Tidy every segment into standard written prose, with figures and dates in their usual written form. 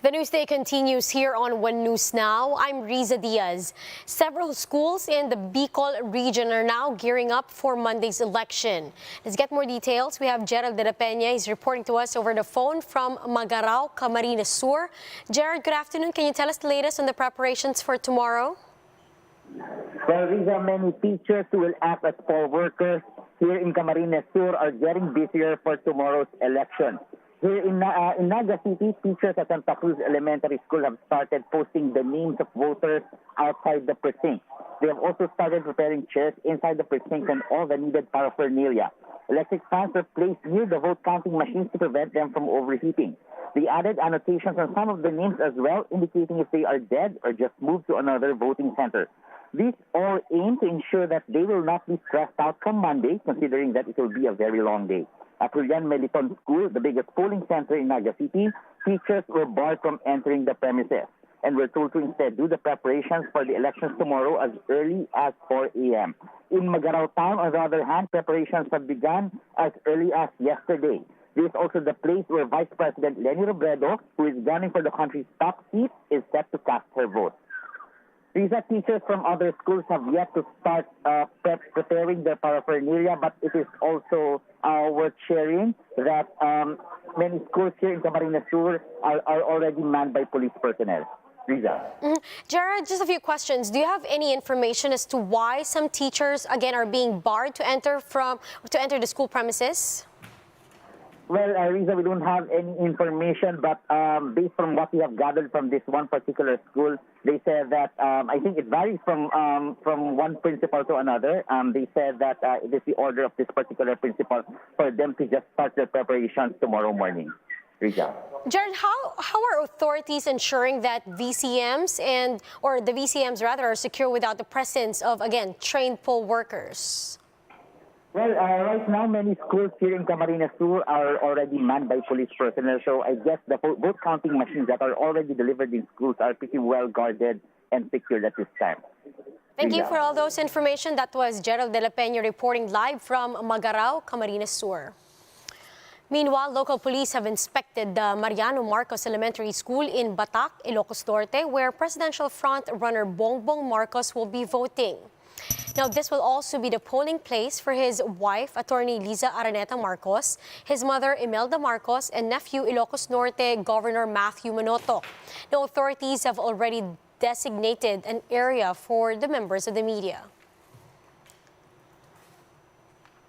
The news day continues here on One News Now. I'm Riza Diaz. Several schools in the Bicol region are now gearing up for Monday's election. Let's get more details. We have Gerald de la Peña. He's reporting to us over the phone from Magarao, Camarines Sur. Gerald, good afternoon. Can you tell us the latest on the preparations for tomorrow? Well, Riza, many teachers who will act as poll workers here in Camarines Sur are getting busier for tomorrow's election. Here in Naga City, teachers at Santa Cruz Elementary School have started posting the names of voters outside the precinct. They have also started preparing chairs inside the precinct and all the needed paraphernalia. Electric fans are placed near the vote counting machines to prevent them from overheating. They added annotations on some of the names as well, indicating if they are dead or just moved to another voting center. These all aim to ensure that they will not be stressed out come Monday, considering that it will be a very long day. At Julian Meliton School, the biggest polling center in Naga City, teachers were barred from entering the premises and were told to instead do the preparations for the elections tomorrow as early as 4 a.m. In Magarao Town, on the other hand, preparations have begun as early as yesterday. This is also the place where Vice President Leni Robredo, who is gunning for the country's top seat, is set to cast her vote. These are teachers from other schools have yet to start preparing their paraphernalia, but it is also worth sharing that many schools here in Camarines Sur are already manned by police personnel. Riza. Jared, just a few questions. Do you have any information as to why some teachers, again, are being barred to enter the school premises? Well, Riza, we don't have any information, but based on what we have gathered from this one particular school, they said that I think it varies from one principal to another. They said that it is the order of this particular principal for them to just start their preparations tomorrow morning. Riza. Jared, how are authorities ensuring that VCMs or the VCMs rather are secure without the presence of, again, trained poll workers? Well, right now, many schools here in Camarines Sur are already manned by police personnel. So I guess the vote counting machines that are already delivered in schools are pretty well guarded and secured at this time. Thank you for all those information. That was Gerald de la Peña reporting live from Magarao, Camarines Sur. Meanwhile, local police have inspected the Mariano Marcos Elementary School in Batac, Ilocos Norte, where presidential front-runner Bongbong Marcos will be voting. Now, this will also be the polling place for his wife, Attorney Liza Araneta Marcos, his mother, Imelda Marcos, and nephew, Ilocos Norte Governor Matthew Manotoc. Now, authorities have already designated an area for the members of the media.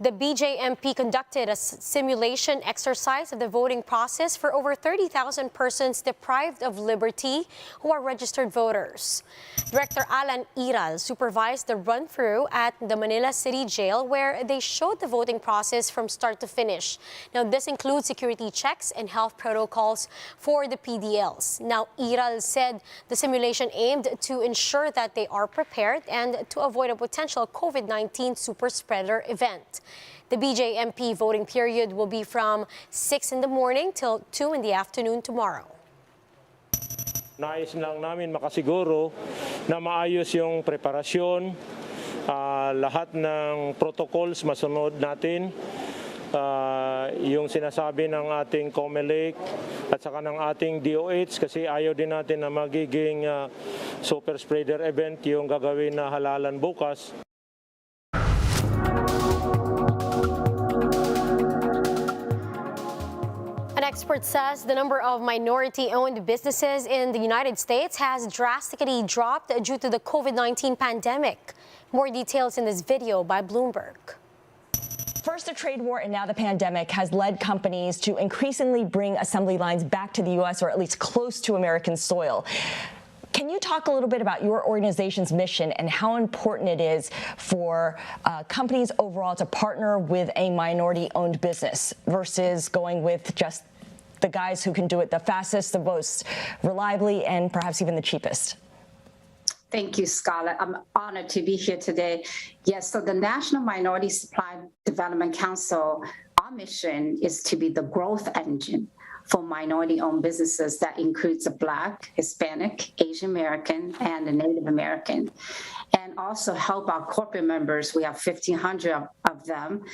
The BJMP conducted a simulation exercise of the voting process for over 30,000 persons deprived of liberty who are registered voters. Director Alan Iral supervised the run-through at the Manila City Jail where they showed the voting process from start to finish. Now, this includes security checks and health protocols for the PDLs. Now, Iral said the simulation aimed to ensure that they are prepared and to avoid a potential COVID-19 super spreader event. The BJMP voting period will be from 6 in the morning till 2 in the afternoon tomorrow. Nais lang namin makasiguro na maayos yung preparasyon, lahat ng protocols masunod natin, yung sinasabi ng ating COMELEC at saka ng ating DOH kasi ayaw din natin na magiging super spreader event yung gagawin na halalan bukas. An expert says the number of minority-owned businesses in the United States has drastically dropped due to the COVID-19 pandemic. More details in this video by Bloomberg. First, the trade war and now the pandemic has led companies to increasingly bring assembly lines back to the U.S. or at least close to American soil. Can you talk a little bit about your organization's mission and how important it is for companies overall to partner with a minority-owned business versus going with just the guys who can do it the fastest, the most reliably, and perhaps even the cheapest? Thank you, Scarlett. I'm honored to be here today. Yes, so the National Minority Supply Development Council, our mission is to be the growth engine for minority-owned businesses that includes the Black, Hispanic, Asian American, and the Native American, and also help our corporate members. We have 1,500 of them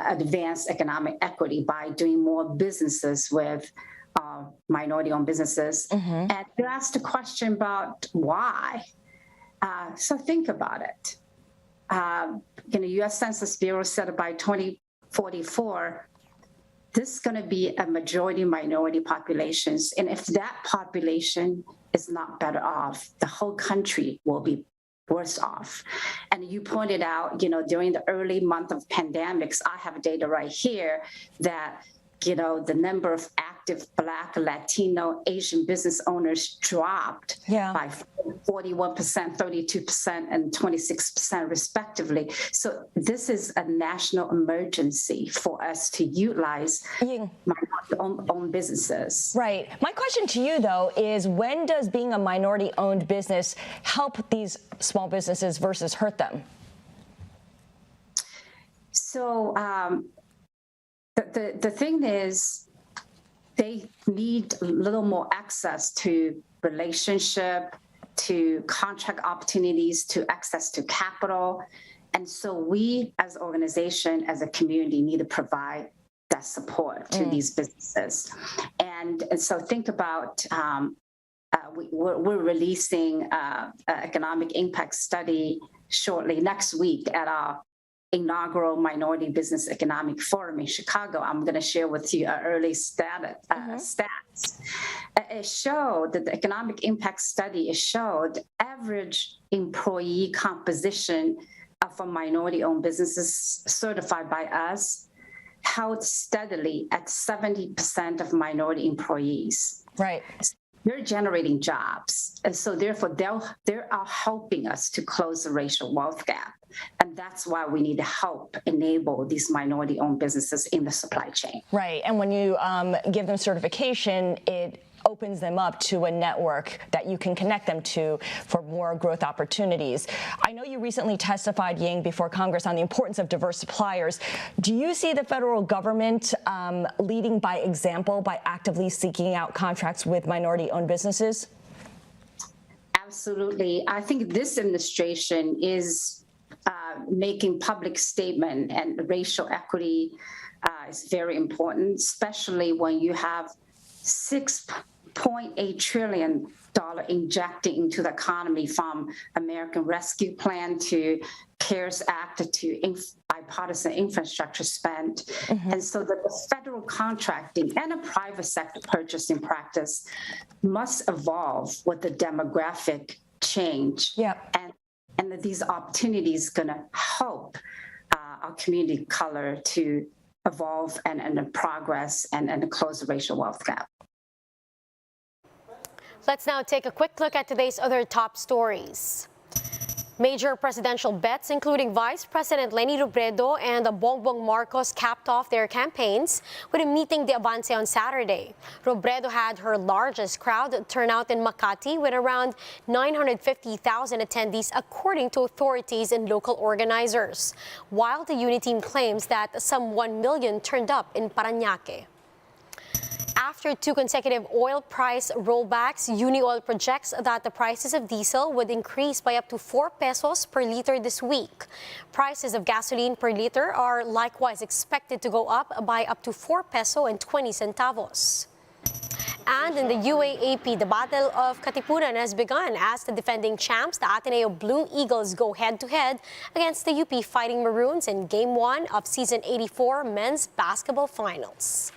advance economic equity by doing more businesses with minority-owned businesses. And you asked a question about why. So think about it. U.S. Census Bureau said by 2044, this is going to be a majority minority populations. And if that population is not better off, the whole country will be worse off. And you pointed out, during the early month of pandemics, I have data right here that, the number of active Black, Latino, Asian business owners dropped by 41%, 32%, and 26% respectively. So this is a national emergency for us to utilize minority-owned businesses. Right. My question to you, though, is when does being a minority-owned business help these small businesses versus hurt them? So the thing is, they need a little more access to relationship, to contract opportunities, to access to capital. And so we as an organization, as a community, need to provide that support to these businesses. And so think about, we're releasing an economic impact study shortly next week at our inaugural Minority Business Economic Forum in Chicago. I'm going to share with you our early stats. It showed that the economic impact study showed average employee composition for minority-owned businesses certified by us held steadily at 70% of minority employees. Right. They're generating jobs. And so therefore, they are helping us to close the racial wealth gap. And that's why we need to help enable these minority-owned businesses in the supply chain. Right. And when you give them certification, it opens them up to a network that you can connect them to for more growth opportunities. I know you recently testified, Ying, before Congress on the importance of diverse suppliers. Do you see the federal government leading by example by actively seeking out contracts with minority-owned businesses? Absolutely. I think this administration is making public statement, and racial equity is very important, especially when you have $6.8 trillion injecting into the economy, from American Rescue Plan to CARES Act to bipartisan infrastructure spend. And so the federal contracting and a private sector purchasing practice must evolve with the demographic change. And that these opportunities going to help our community color to evolve and progress and close the racial wealth gap. Let's now take a quick look at today's other top stories. Major presidential bets, including Vice President Leni Robredo and Bongbong Marcos, capped off their campaigns with a meeting de Avance on Saturday. Robredo had her largest crowd turnout in Makati with around 950,000 attendees, according to authorities and local organizers, while the Unity team claims that some 1 million turned up in Parañaque. After two consecutive oil price rollbacks, Unioil projects that the prices of diesel would increase by up to 4 pesos per liter this week. Prices of gasoline per liter are likewise expected to go up by up to 4 peso and 20 centavos. And in the UAAP, the Battle of Katipunan has begun as the defending champs, the Ateneo Blue Eagles, go head-to-head against the UP Fighting Maroons in Game 1 of Season 84 Men's Basketball Finals.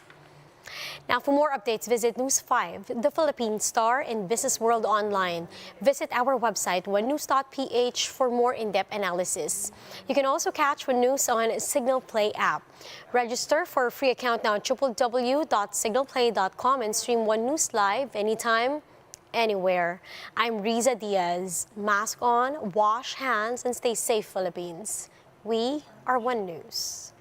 Now, for more updates, visit News 5, the Philippine Star, and Business World Online. Visit our website, onenews.ph, for more in-depth analysis. You can also catch One News on Signal Play app. Register for a free account now at www.signalplay.com and stream One News live anytime, anywhere. I'm Riza Diaz. Mask on, wash hands, and stay safe, Philippines. We are One News.